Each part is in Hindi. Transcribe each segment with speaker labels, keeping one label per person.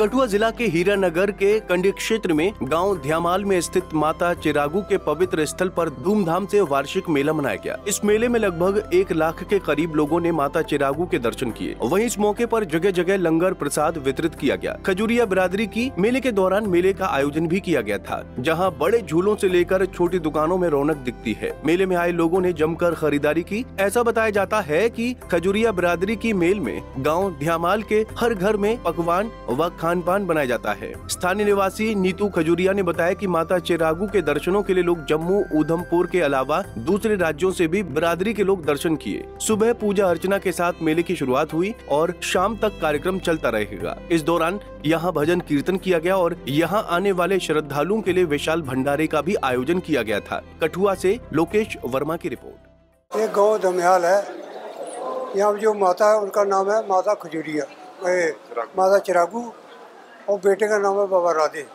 Speaker 1: कठुआ जिला के हीरानगर के कंडी क्षेत्र में गांव ध्यामाल में स्थित माता चिरागू के पवित्र स्थल पर धूमधाम से वार्षिक मेला मनाया गया। इस मेले में लगभग 1 लाख के करीब लोगों ने माता चिरागू के दर्शन किए। वहीं इस मौके पर जगह जगह लंगर प्रसाद वितरित किया गया। खजूरिया बिरादरी की मेले के दौरान मेले का आयोजन भी किया गया था, जहाँ बड़े झूलों से लेकर छोटी दुकानों में रौनक दिखती है। मेले में आए लोगों ने जमकर खरीदारी की। ऐसा बताया जाता है कि खजूरिया बिरादरी की मेल में गाँव ध्यामाल के हर घर में पकवान व खान पान बनाया जाता है। स्थानीय निवासी नीतू खजूरिया ने बताया कि माता चिरागू के दर्शनों के लिए लोग जम्मू उधमपुर के अलावा दूसरे राज्यों से भी बिरादरी के लोग दर्शन किए। सुबह पूजा अर्चना के साथ मेले की शुरुआत हुई और शाम तक कार्यक्रम चलता रहेगा। इस दौरान यहाँ भजन कीर्तन किया गया और यहाँ आने वाले श्रद्धालुओं के लिए विशाल भंडारे का भी आयोजन किया गया था। कठुआ से लोकेश वर्मा की रिपोर्ट।
Speaker 2: एक गाँव धमियाल है, यहाँ जो माता है उनका नाम है माता खजूरिया, माता चिरागू, और बेटे का नाम है बाबा राधे।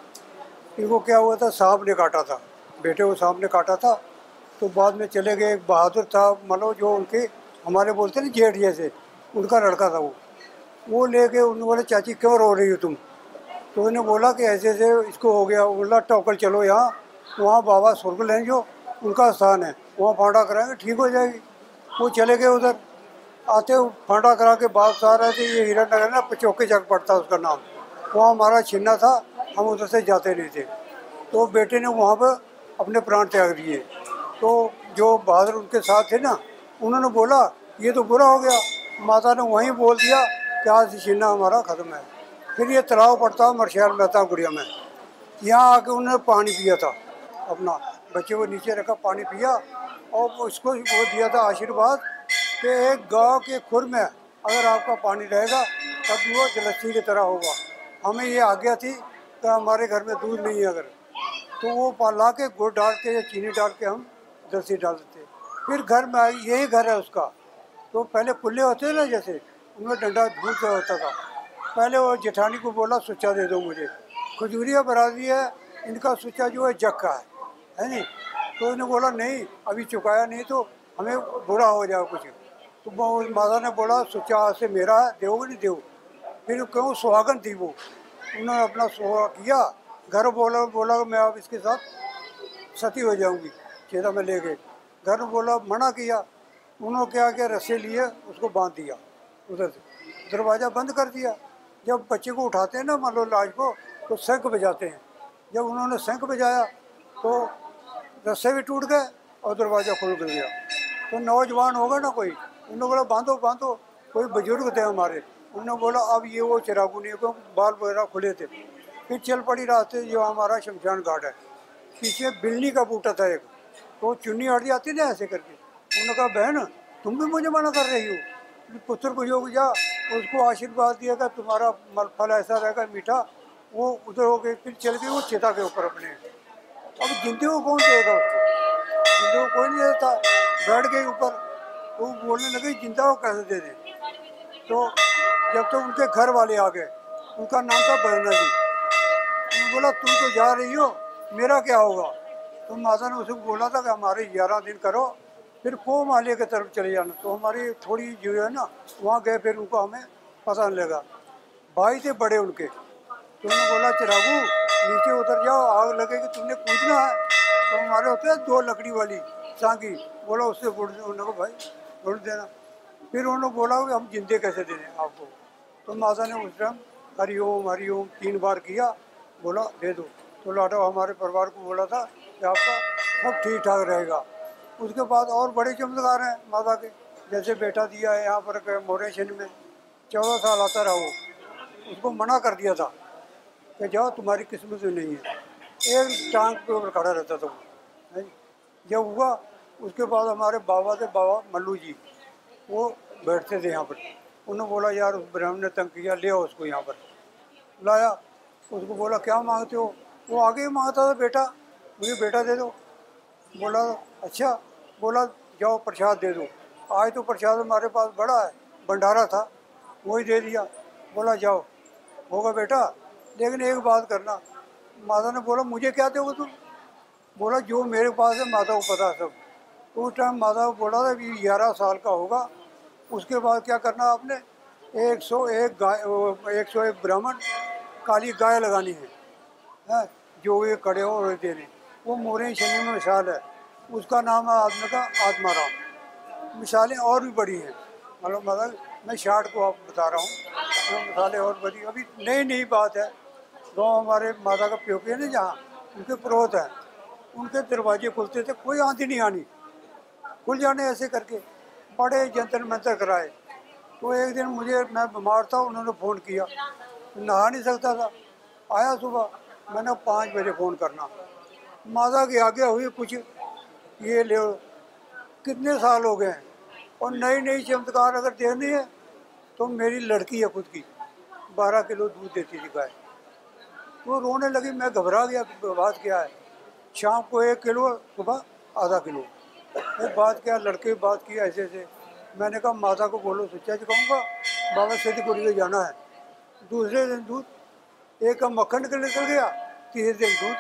Speaker 2: इनको क्या हुआ था, सांप ने काटा था, बेटे को सांप ने काटा था। तो बाद में चले गए, एक बहादुर था, मतलब जो उनके हमारे बोलते ना जेठ जैसे, उनका लड़का था वो लेके उन्होंने बोले चाची क्यों रो रही हो तुम। तो उन्होंने बोला कि ऐसे ऐसे इसको हो गया। बोला टोकल चलो यहाँ, वहाँ बाबा सुरगल हैं जो उनका स्थान है, वहाँ फांडा कराएंगे ठीक हो जाएगी। वो चले गए उधर, आते फांडा करा के वापस आ रहे थे। ये हीरानगर ना पचौके जग पड़ता उसका नाम, वहाँ हमारा छिन्ना था, हम उधर से जाते नहीं थे। तो बेटे ने वहाँ पर अपने प्राण त्याग दिए। तो जो बहादुर उनके साथ थे ना, उन्होंने बोला ये तो बुरा हो गया। माता ने वहीं बोल दिया कि आज छिन्ना हमारा ख़त्म है। फिर ये तालाब पड़ता मरशैल मेहता गुड़िया में, यहाँ आके उन्होंने पानी पिया था, अपना बच्चे को नीचे रखा, पानी पिया और उसको वो दिया था आशीर्वाद कि एक गाँव के खुर में अगर आपका पानी रहेगा तब वो जलस्सी की तरह होगा। हमें ये आज्ञा थी कि हमारे घर में दूध नहीं है अगर, तो वो ला के गुड़ डाल के या चीनी डाल के हम जलसी डाल देते। फिर घर में आई, यही घर है उसका। तो पहले कुल्ले होते हैं ना, जैसे उनमें डंडा धूल से होता था। पहले वो जेठानी को बोला सुच्चा दे दो मुझे। खजूरिया बरादरी है, इनका सुच्चा जो है जग का है नहीं। तो उन्होंने बोला नहीं अभी चुकाया नहीं तो हमें बुरा हो जाए कुछ। तो माता ने बोला सुच्चा आज से मेरा है, दोगे नहीं दो। फिर क्यों सुहागन थी वो, उन्होंने अपना सुहाग किया। घर बोला मैं अब इसके साथ सती हो जाऊंगी, चेहरा में ले गए। घर बोला मना किया, उन्होंने क्या किया, रस्से लिए उसको बांध दिया, उधर से दरवाज़ा बंद कर दिया। जब बच्चे को उठाते हैं ना, मान लो लाश को, तो शंख बजाते हैं। जब उन्होंने शंख बजाया तो रस्से भी टूट गए और दरवाज़ा खुल गया। तो नौजवान होगा ना कोई, उन्होंने बोला बांधो बांधो। कोई बुजुर्ग थे हमारे, उन्होंने बोला अब ये वो चिरागू नहीं, क्योंकि बाल वगैरह खुले थे। फिर चल पड़ी रास्ते, जो हमारा शमशान घाट है, पीछे बिल्ली का बूटा था एक, तो चुन्नी हट जाती ना ऐसे करके। उन्होंने कहा बहन तुम भी मुझे मना कर रही हो। पुत्र को जो जा, उसको आशीर्वाद दिया कि तुम्हारा फल ऐसा रहेगा मीठा। वो उधर हो गई, फिर चल गई वो चिता के ऊपर अपने। अब जिंदगी को कौन देगा उसको, जिंदगी को कोई नहीं देता। बैठ गई ऊपर, तो वो बोलने लगी जिंदा को कैसे दे दे। तो जब तक उनके घर वाले आ गए, उनका नाम था बरना जी। उन्होंने बोला तुम तो जा रही हो, मेरा क्या होगा। तो माता ने उसको बोला था कि हमारे 11 दिन करो, फिर कोमाले की तरफ चले जाना। तो हमारी थोड़ी जो है ना, वहाँ गए, फिर उनको हमें पता नहीं लगा। भाई थे बड़े उनके, तो उन्होंने बोला चिरागू नीचे उतर जाओ, आग लगेगी, तुमने कूदना है। तो हमारे होते हैं 2 लकड़ी वाली सांगी, बोला उससे गुड़ दे। उन्होंने भाई गुड़ देना। फिर उन्होंने बोला कि हम जिंदे कैसे दे दें आपको। तो माता ने उस टाइम हरिओम 3 बार किया, बोला दे दो। तो लाडो हमारे परिवार को बोला था कि आपका सब ठीक ठाक रहेगा। उसके बाद और बड़े चमत्कार हैं माता के, जैसे बेटा दिया है यहाँ पर मोरेशन में, 14 साल आता रहा वो, उसको मना कर दिया था कि जाओ तुम्हारी किस्मत में नहीं है। एक टांग के ऊपर खड़ा रहता था वो। जब हुआ उसके बाद हमारे बाबा थे, बाबा मल्लू जी, वो बैठते थे यहाँ पर। उन्होंने बोला यार उस ब्राह्मण ने तंग किया, ले आओ उसको। यहाँ पर लाया, उसको बोला क्या मांगते हो। वो आगे ही मांगता था बेटा, मुझे बेटा दे दो। बोला अच्छा, बोला जाओ प्रसाद दे दो। आज तो प्रसाद हमारे पास बड़ा है, भंडारा था, वही दे दिया। बोला जाओ होगा बेटा, लेकिन एक बात करना। माता ने बोला मुझे क्या दोगे तुम। बोला जो मेरे पास है माता को पता है सब। तो उस टाइम माता को बोला था कि 11 साल का होगा, उसके बाद क्या करना आपने, 101 ब्राह्मण काली गाय लगानी है जो ये खड़े हो रहे थे, वो मोरे शनि में मिसाल है, उसका नाम है आत्मा का आत्माराम। मिसालें और भी बड़ी हैं, मतलब मैं शार्ट को आप बता रहा हूँ, मिसालें और बड़ी। अभी नई नई बात है, गाँव हमारे माता का प्योके है ना, जहाँ उनके पुरोहित हैं, उनके दरवाजे खुलते थे, कोई आंधी नहीं आनी, खुल जाने ऐसे करके। बड़े जंतर मंतर कराए। तो एक दिन मैं बीमार था, उन्होंने फ़ोन किया, नहा नहीं सकता था, आया सुबह, मैंने 5 बजे फ़ोन करना, माता की आज्ञा हुई, कुछ ये ले। कितने साल हो गए हैं, और नई नई चमत्कार अगर देखनी है तो मेरी लड़की है खुद की, 12 किलो दूध देती थी गाय। वो रोने लगी, मैं घबरा गया, बात क्या है। शाम को 1 किलो, सुबह आधा किलो। एक बात क्या, लड़के बात की ऐसे ऐसे। मैंने कहा माता को बोलो, सच्चा कहूँगा, बाबा सिद्धपुरी को जाना है। दूसरे दिन दूध एक का मक्खन निकल गया, तीसरे दिन दूध।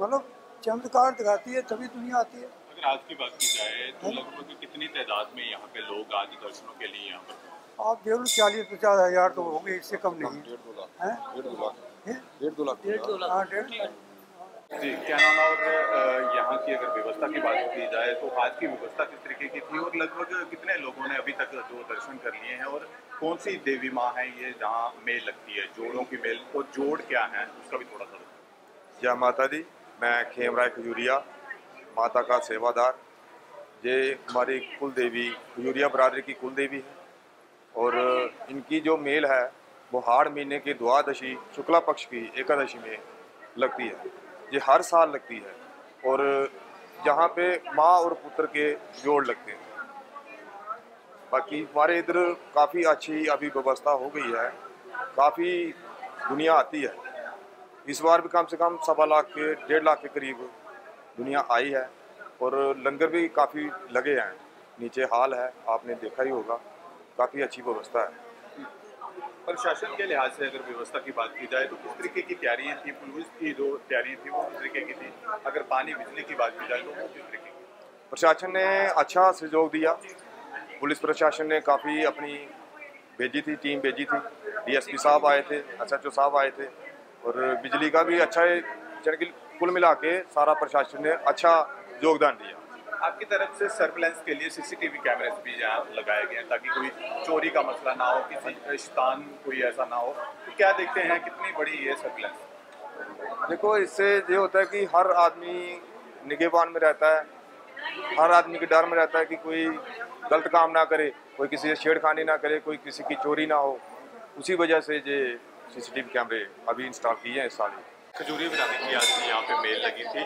Speaker 2: मतलब चमत्कार दिखाती है तभी दुनिया आती है।
Speaker 3: अगर आज की बात की जाए तो लगभग कितनी तादाद में यहाँ पे लोग आज दर्शनों के लिए यहाँ पर?
Speaker 2: आप देख लो 40-50 हज़ार तो होंगे, इससे कम नहीं है।
Speaker 4: 1.5-2 लाख। 1.5-2 लाख।
Speaker 2: हाँ, 1.5
Speaker 3: जी, क्या नाम है? और यहाँ की अगर व्यवस्था की बात की जाए तो आज की व्यवस्था किस तरीके की थी, और लगभग कितने लोगों ने अभी तक जो दर्शन कर लिए हैं, और कौन सी देवी माँ है ये जहाँ मेल लगती है, जोड़ों की मेल, और जोड़ क्या है उसका भी थोड़ा सा?
Speaker 4: जय माता दी, मैं खेमराय खजूरिया, माता का सेवादार। ये हमारी कुल देवी खजूरिया बरादरी की कुल देवी है, और इनकी जो मेल है वो हाड़ महीने की द्वादशी शुक्ला पक्ष की एकादशी में लगती है। ये हर साल लगती है, और जहाँ पे माँ और पुत्र के जोड़ लगते हैं। बाकी हमारे इधर काफ़ी अच्छी अभी व्यवस्था हो गई है, काफ़ी दुनिया आती है। इस बार भी कम से कम 1.25 लाख के 1.5 लाख के करीब दुनिया आई है, और लंगर भी काफ़ी लगे हैं। नीचे हाल है, आपने देखा ही होगा, काफ़ी अच्छी व्यवस्था है।
Speaker 3: प्रशासन के लिहाज से अगर व्यवस्था की बात की जाए तो किस तरीके की तैयारियां थी? पुलिस की जो तैयारियां थी वो किस तरीके की थी? अगर पानी बिजली की बात की जाए तो वो किस तरीके की?
Speaker 4: प्रशासन ने अच्छा सहयोग दिया। पुलिस प्रशासन ने काफ़ी अपनी टीम भेजी थी। DSP साहब आए थे, SHO साहब आए थे, और बिजली का भी अच्छा है। कुल मिला के सारा प्रशासन ने अच्छा योगदान दिया।
Speaker 3: आपकी तरफ से सर्विलांस के लिए CCTV कैमरे भी यहाँ लगाए गए हैं ताकि कोई चोरी का मसला ना हो, किसी स्थान कोई ऐसा ना हो, तो क्या देखते हैं कितनी बड़ी ये सर्विलांस?
Speaker 4: देखो, इससे ये होता है कि हर आदमी निगहबान में रहता है, हर आदमी के डर में रहता है कि कोई गलत काम ना करे, कोई किसी से छेड़खानी ना करे, कोई किसी की चोरी ना हो। उसी वजह से ये CCTV कैमरे अभी इंस्टॉल किए हैं इस साल।
Speaker 3: खजूरी बनाने की आज यहाँ पे मेल लगी थी,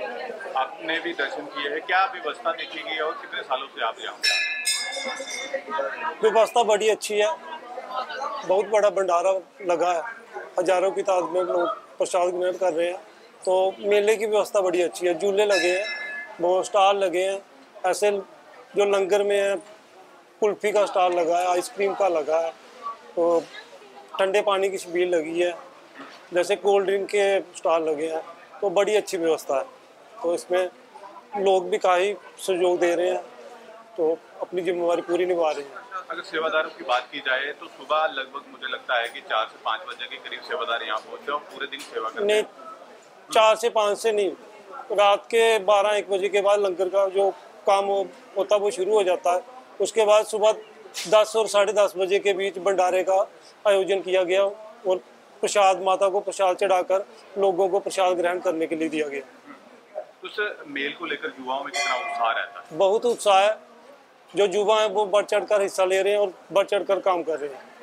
Speaker 3: आपने भी दर्शन किए हैं, क्या व्यवस्था देखी गई और कितने सालों से आप यहाँ पे?
Speaker 5: व्यवस्था बड़ी अच्छी है, बहुत बड़ा भंडारा लगा है, हजारों की तादाद में लोग प्रसाद ग्रहण कर रहे हैं। तो मेले की व्यवस्था बड़ी अच्छी है, झूले लगे हैं, बहुत स्टॉल लगे हैं। ऐसे जो लंगर में है, कुल्फी का स्टॉल लगा है, आइसक्रीम का लगा है, तो ठंडे पानी की छबील लगी है, जैसे कोल्ड ड्रिंक के स्टॉल लगे हैं। तो बड़ी अच्छी व्यवस्था है, तो इसमें लोग भी काफ़ी सहयोग दे रहे हैं, तो अपनी जिम्मेवारी पूरी निभा रहे हैं।
Speaker 3: अगर सेवादारों की बात की जाए तो सुबह लगभग मुझे लगता है कि 4 से 5 बजे के करीब सेवादार यहाँ पहुँचते हैं और पूरे दिन सेवा करते हैं।
Speaker 5: नहीं, 4 से 5 से नहीं, रात के 12-1 बजे के बाद लंगर का जो काम होता है वो शुरू हो जाता है। उसके बाद सुबह 10 और 10:30 बजे के बीच भंडारे का आयोजन किया गया, और प्रसाद, माता को प्रसाद चढ़ाकर लोगों को प्रसाद ग्रहण करने के लिए दिया गया।
Speaker 3: उस मेल को लेकर युवाओं में कितना उत्साह रहता है?
Speaker 5: बहुत उत्साह है, जो युवा हैं वो बढ़ चढ़ कर हिस्सा ले रहे हैं और बढ़ चढ़ कर काम कर रहे हैं।